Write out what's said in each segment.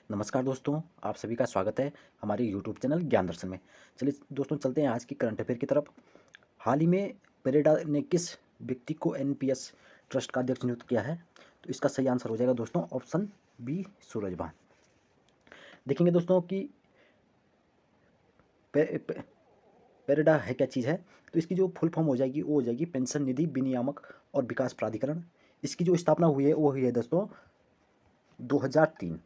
नमस्कार दोस्तों, आप सभी का स्वागत है हमारे यूट्यूब चैनल ज्ञान दर्शन में। चलिए दोस्तों, चलते हैं आज की करंट अफेयर की तरफ। हाल ही में पेरेडा ने किस व्यक्ति को एनपीएस ट्रस्ट का अध्यक्ष नियुक्त किया है? तो इसका सही आंसर हो जाएगा दोस्तों ऑप्शन बी, सूरजभान। देखेंगे दोस्तों कि पे, पे, पेरेडा है क्या चीज़ है। तो इसकी जो फुल फॉर्म हो जाएगी वो हो जाएगी पेंशन निधि विनियामक और विकास प्राधिकरण। इसकी जो स्थापना हुई है वो हुई है दोस्तों 2003,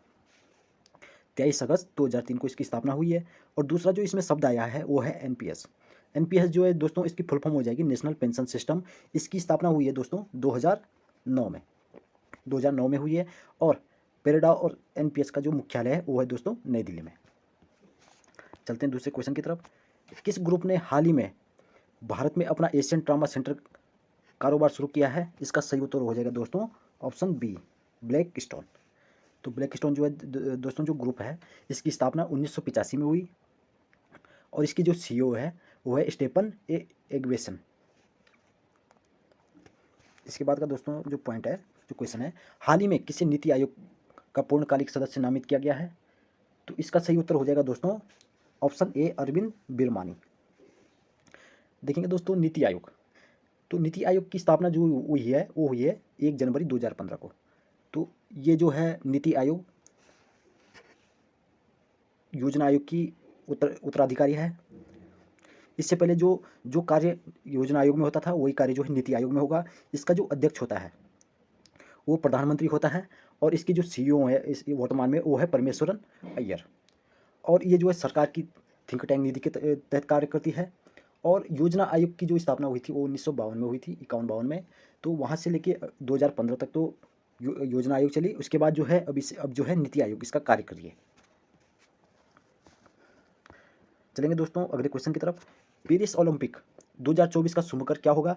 23 अगस्त 2003 को इसकी स्थापना हुई है। और दूसरा जो इसमें शब्द आया है वो है एनपीएस। एनपीएस जो है दोस्तों इसकी फुल फॉर्म हो जाएगी नेशनल पेंशन सिस्टम। इसकी स्थापना हुई है दोस्तों 2009 में, 2009 में हुई है। और पेरेडा और एनपीएस का जो मुख्यालय है वो है दोस्तों नई दिल्ली में। चलते हैं दूसरे क्वेश्चन की तरफ। किस ग्रुप ने हाल ही में भारत में अपना एशियन ट्रामा सेंटर कारोबार शुरू किया है? इसका सही उत्तर हो जाएगा दोस्तों ऑप्शन बी, ब्लैक स्टोन। तो ब्लैक स्टोन जो है दोस्तों जो ग्रुप है इसकी स्थापना 1985 में हुई। और इसकी जो सीईओ है वो है स्टेफन एग्वेसन। इसके बाद का दोस्तों जो पॉइंट है, जो क्वेश्चन है, हाल ही में किसी नीति आयोग का पूर्णकालिक सदस्य नामित किया गया है? तो इसका सही उत्तर हो जाएगा दोस्तों ऑप्शन ए, अरविंद बिरमानी। देखेंगे दोस्तों नीति आयोग। तो नीति आयोग की स्थापना जो हुई है वो हुई है 1 जनवरी 2015 को। तो ये जो है नीति आयोग योजना आयोग की उत्तराधिकारी है। इससे पहले जो जो कार्य योजना आयोग में होता था वही कार्य जो है नीति आयोग में होगा। इसका जो अध्यक्ष होता है वो प्रधानमंत्री होता है। और इसकी जो सीईओ है इस वर्तमान में वो है परमेश्वरन अय्यर। और ये जो है सरकार की थिंक टैंक निधि के तहत कार्य करती है। और योजना आयोग की जो स्थापना हुई थी वो 1952 में हुई थी, 51-52 में। तो वहाँ से लेके 2015 तक तो योजना आयोग चली। उसके बाद जो है अब जो है नीति आयोग इसका कार्य कर रही है। चलेंगे दोस्तों अगले क्वेश्चन की तरफ। पेरिस ओलंपिक 2024 का शुभकर क्या होगा?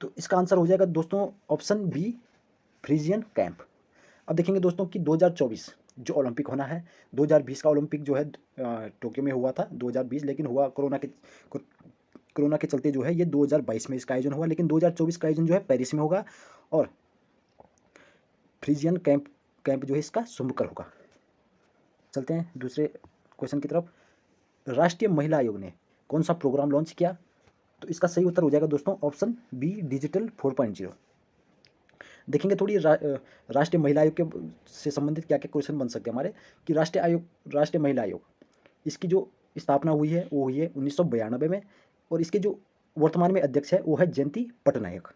तो इसका आंसर हो जाएगा दोस्तों ऑप्शन बी, फ्रीजियन कैंप। अब देखेंगे दोस्तों कि 2024 जो ओलंपिक होना है, 2020 का ओलंपिक जो है टोक्यो में हुआ था 2020, लेकिन हुआ कोरोना के चलते जो है ये 2022 में इसका आयोजन हुआ। लेकिन 2024 का आयोजन जो है पेरिस में होगा। और फ्रीजियन कैंप जो है इसका शुभकर होगा। चलते हैं दूसरे क्वेश्चन की तरफ। राष्ट्रीय महिला आयोग ने कौन सा प्रोग्राम लॉन्च किया? तो इसका सही उत्तर हो जाएगा दोस्तों ऑप्शन बी, डिजिटल 4.0। देखेंगे थोड़ी राष्ट्रीय महिला आयोग के से संबंधित क्या क्या क्वेश्चन बन सकते हैं हमारे, कि राष्ट्रीय महिला आयोग इसकी जो स्थापना हुई है वो हुई है 1992 में। और इसके जो वर्तमान में अध्यक्ष है वो है जयंती पटनायक।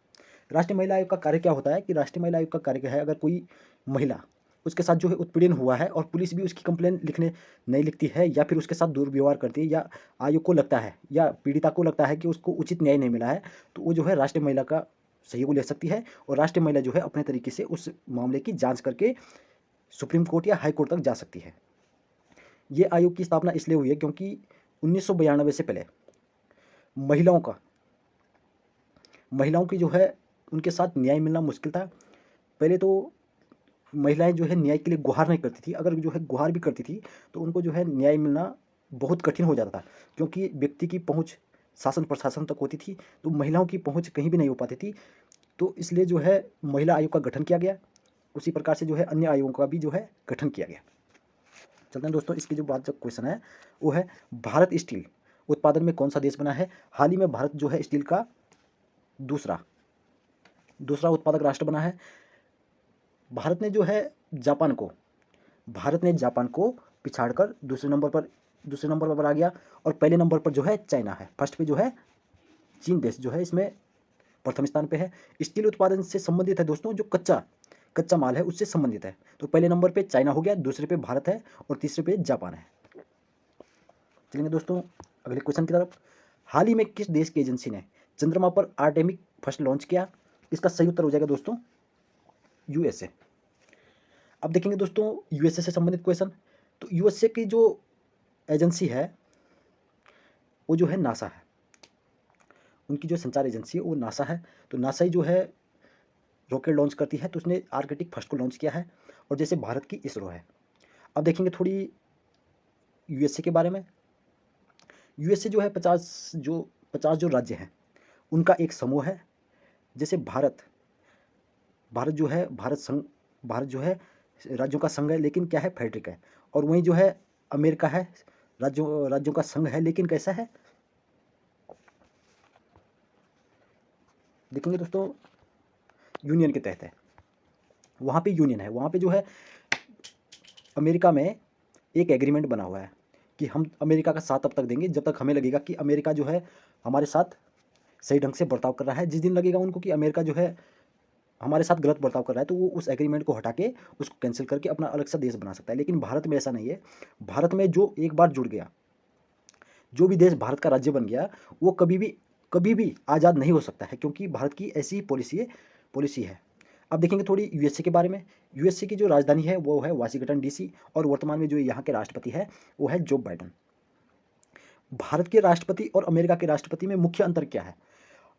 राष्ट्रीय महिला आयोग का कार्य क्या होता है कि राष्ट्रीय महिला आयोग का कार्य क्या है, अगर कोई महिला उसके साथ जो है उत्पीड़न हुआ है और पुलिस भी उसकी कंप्लेन लिखने नहीं लिखती है, या फिर उसके साथ दुर्व्यवहार करती है, या आयोग को लगता है या पीड़िता को लगता है कि उसको उचित न्याय नहीं मिला है, तो वो जो है राष्ट्रीय महिला का सहयोग ले सकती है। और राष्ट्रीय महिला जो है अपने तरीके से उस मामले की जांच करके सुप्रीम कोर्ट या हाई कोर्ट तक जा सकती है। ये आयोग की स्थापना इसलिए हुई है क्योंकि 1992 से पहले महिलाओं की जो है उनके साथ न्याय मिलना मुश्किल था। पहले तो महिलाएं जो है न्याय के लिए गुहार नहीं करती थी, अगर जो है गुहार भी करती थी तो उनको जो है न्याय मिलना बहुत कठिन हो जाता था, क्योंकि व्यक्ति की पहुंच शासन प्रशासन तक होती थी, तो महिलाओं की पहुंच कहीं भी नहीं हो पाती थी। तो इसलिए जो है महिला आयोग का गठन किया गया। उसी प्रकार से जो है अन्य आयोगों का भी जो है गठन किया गया। चलते हैं दोस्तों, इसकी जो बात जो क्वेश्चन है वो है भारत स्टील उत्पादन में कौन सा देश बना है? हाल ही में भारत जो है स्टील का दूसरा उत्पादक राष्ट्र बना है। भारत ने जो है जापान को पिछाड़कर दूसरे नंबर पर आ गया। और पहले नंबर पर जो है चाइना है, फर्स्ट पे जो है चीन देश जो है इसमें प्रथम स्थान पे है। स्टील उत्पादन से संबंधित है दोस्तों, जो कच्चा माल है उससे संबंधित है। तो पहले नंबर पे चाइना हो गया, दूसरे पे भारत है और तीसरे पे जापान है। चलेंगे दोस्तों अगले क्वेश्चन की तरफ। हाल ही में किस देश की एजेंसी ने चंद्रमा पर आर्टेमिक फर्स्ट लॉन्च किया? इसका सही उत्तर हो जाएगा दोस्तों यूएसए। अब देखेंगे दोस्तों यूएसए से संबंधित क्वेश्चन। तो यूएसए की जो एजेंसी है वो जो है नासा है। उनकी जो संचार एजेंसी है वो नासा है। तो नासा ही जो है रॉकेट लॉन्च करती है, तो उसने आर्कटिक फर्स्ट को लॉन्च किया है। और जैसे भारत की इसरो है। अब देखेंगे थोड़ी यूएसए के बारे में। यूएसए जो है 50 जो राज्य हैं उनका एक समूह है। जैसे भारत जो है राज्यों का संघ है लेकिन क्या है, फेडरिक है। और वहीं जो है अमेरिका है, राज्यों राज्यों का संघ है लेकिन कैसा है, देखेंगे दोस्तों यूनियन के तहत है। वहाँ पे यूनियन है, वहाँ पे जो है अमेरिका में एक एग्रीमेंट बना हुआ है कि हम अमेरिका का साथ तब तक देंगे जब तक हमें लगेगा कि अमेरिका जो है हमारे साथ सही ढंग से बर्ताव कर रहा है। जिस दिन लगेगा उनको कि अमेरिका जो है हमारे साथ गलत बर्ताव कर रहा है, तो वो उस एग्रीमेंट को हटा के उसको कैंसिल करके अपना अलग सा देश बना सकता है। लेकिन भारत में ऐसा नहीं है। भारत में जो एक बार जुड़ गया, जो भी देश भारत का राज्य बन गया, वो कभी भी आज़ाद नहीं हो सकता है, क्योंकि भारत की ऐसी पॉलिसी है। अब देखेंगे थोड़ी यूएसए के बारे में। यूएसए की जो राजधानी है वो है वाशिंगटन डीसी, और वर्तमान में जो यहाँ के राष्ट्रपति है वो है जो बाइडन। भारत के राष्ट्रपति और अमेरिका के राष्ट्रपति में मुख्य अंतर क्या है?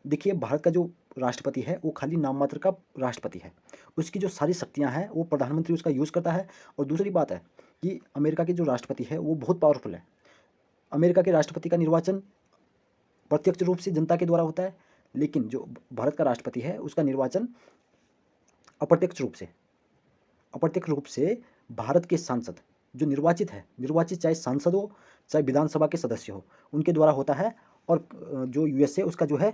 देखिए, भारत का जो राष्ट्रपति है वो खाली नाम मात्र का राष्ट्रपति है। उसकी जो सारी शक्तियां हैं वो प्रधानमंत्री उसका यूज़ करता है। और दूसरी बात है कि अमेरिका के जो राष्ट्रपति है वो बहुत पावरफुल है। अमेरिका के राष्ट्रपति का निर्वाचन प्रत्यक्ष रूप से जनता के द्वारा होता है, लेकिन जो भारत का राष्ट्रपति है उसका निर्वाचन अप्रत्यक्ष रूप से भारत के सांसद जो निर्वाचित चाहे सांसद हो चाहे विधानसभा के सदस्य हो, उनके द्वारा होता है। और जो यूएसए उसका जो है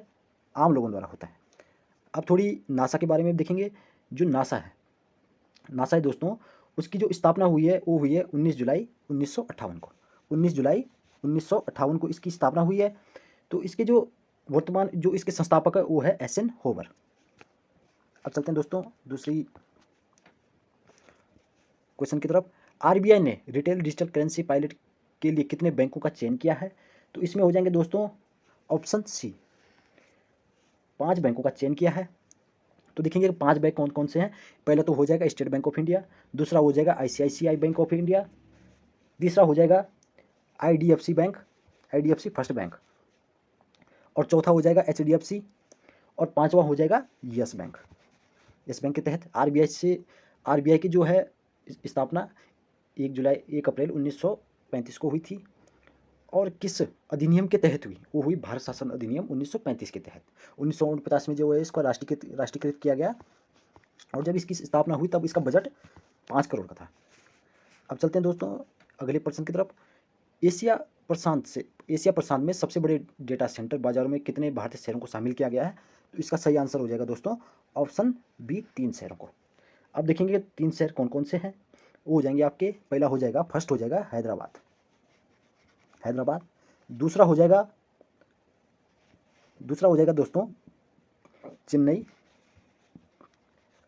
आम लोगों द्वारा होता है। अब थोड़ी नासा के बारे में देखेंगे। जो नासा है दोस्तों, उसकी जो स्थापना हुई है वो हुई है 19 जुलाई 1958 को। 19 जुलाई 1958 को इसकी स्थापना हुई है। तो इसके जो वर्तमान जो इसके संस्थापक है वो है एस.एन. होवर। अब चलते हैं दोस्तों दूसरी क्वेश्चन की तरफ। आरबीआई ने रिटेल डिजिटल करेंसी पायलट के लिए कितने बैंकों का चयन किया है? तो इसमें हो जाएंगे दोस्तों ऑप्शन सी, 5 बैंकों का चयन किया है। तो देखेंगे 5 बैंक कौन कौन से हैं। पहला तो हो जाएगा स्टेट बैंक ऑफ इंडिया, दूसरा हो जाएगा आईसीआईसीआई बैंक ऑफ इंडिया, तीसरा हो जाएगा आईडीएफसी फर्स्ट बैंक, और चौथा हो जाएगा एचडीएफसी, और पांचवा हो जाएगा यस बैंक। यस बैंक के तहत आरबीआई की जो है स्थापना 1 अप्रैल 1935 को हुई थी। और किस अधिनियम के तहत हुई? वो हुई भारत शासन अधिनियम 1935 के तहत। 1949 में जो है इसको राष्ट्रीयकृत किया गया, और जब इसकी स्थापना हुई तब इसका बजट 5 करोड़ का था। अब चलते हैं दोस्तों अगले प्रश्न की तरफ। एशिया प्रशांत में सबसे बड़े डेटा सेंटर बाजारों में कितने भारतीय शहरों को शामिल किया गया है? तो इसका सही आंसर हो जाएगा दोस्तों ऑप्शन बी, 3 शहरों को। अब देखेंगे 3 शहर कौन कौन से हैं। वो हो जाएंगे आपके, पहला हो जाएगा, फर्स्ट हो जाएगा हैदराबाद। दूसरा हो जाएगा दोस्तों चेन्नई,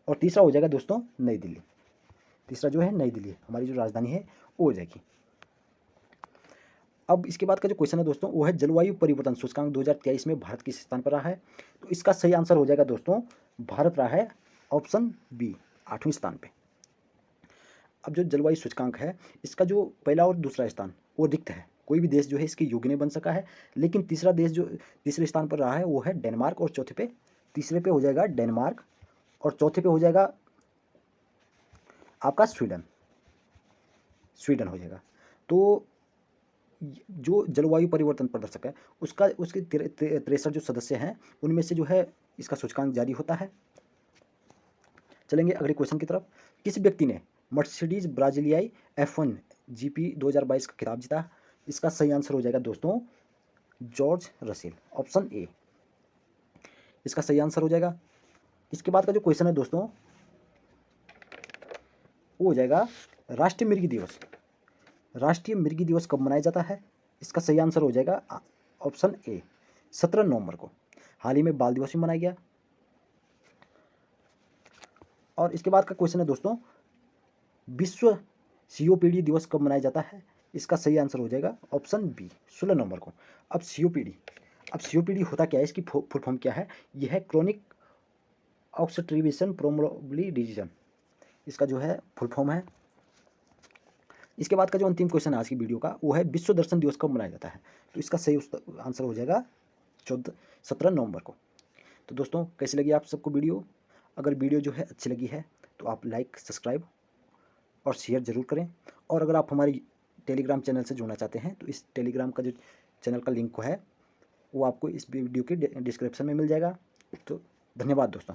और तीसरा हो जाएगा दोस्तों नई दिल्ली। तीसरा जो है नई दिल्ली, हमारी जो राजधानी है वो हो जाएगी। अब इसके बाद का जो क्वेश्चन है दोस्तों वो है जलवायु परिवर्तन सूचकांक 2023 में भारत किस स्थान पर रहा है? तो इसका सही आंसर हो जाएगा दोस्तों भारत रहा है ऑप्शन बी, 8वें स्थान पे। अब जो जलवायु सूचकांक है इसका जो पहला और दूसरा स्थान वो रिक्त है, कोई भी देश जो है इसके योग्य नहीं बन सका है। लेकिन तीसरा देश जो तीसरे स्थान पर रहा है वो है डेनमार्क, और तीसरे पे हो जाएगा डेनमार्क, और चौथे पे हो जाएगा आपका स्वीडन हो जाएगा। तो जो जलवायु परिवर्तन प्रदर्शक है उसके 63 जो सदस्य हैं उनमें से जो है इसका सूचकांक जारी होता है। चलेंगे अगले क्वेश्चन की तरफ। किस व्यक्ति ने मर्सिडीज ब्राजिलियाई F1 GP 2022 का खिताब जीता? इसका सही आंसर हो जाएगा दोस्तों जॉर्ज रसेल, ऑप्शन ए इसका सही आंसर हो जाएगा। इसके बाद का जो क्वेश्चन है दोस्तों वो हो जाएगा राष्ट्रीय मृगी दिवस कब मनाया जाता है? इसका सही आंसर हो जाएगा ऑप्शन ए, 17 नवंबर को। हाल ही में बाल दिवस भी मनाया गया। और इसके बाद का क्वेश्चन है दोस्तों विश्व सीओपीडी दिवस कब मनाया जाता है? इसका सही आंसर हो जाएगा ऑप्शन बी, 16 नवंबर को। अब सीओपीडी होता क्या है, इसकी फुल फॉर्म क्या है? यह है क्रोनिक ऑब्स्ट्रक्टिव प्रोमोबली डिजीजन, इसका जो है फुल फॉर्म है। इसके बाद का जो अंतिम क्वेश्चन है आज की वीडियो का वो है विश्व दर्शन दिवस कब मनाया जाता है? तो इसका सही आंसर हो जाएगा 17 नवंबर को। तो दोस्तों कैसी लगी आप सबको वीडियो? अगर वीडियो जो है अच्छी लगी है तो आप लाइक, सब्सक्राइब और शेयर ज़रूर करें। और अगर आप हमारी टेलीग्राम चैनल से जुड़ना चाहते हैं तो इस टेलीग्राम का जो चैनल का लिंक है वो आपको इस वीडियो के डिस्क्रिप्शन में मिल जाएगा। तो धन्यवाद दोस्तों।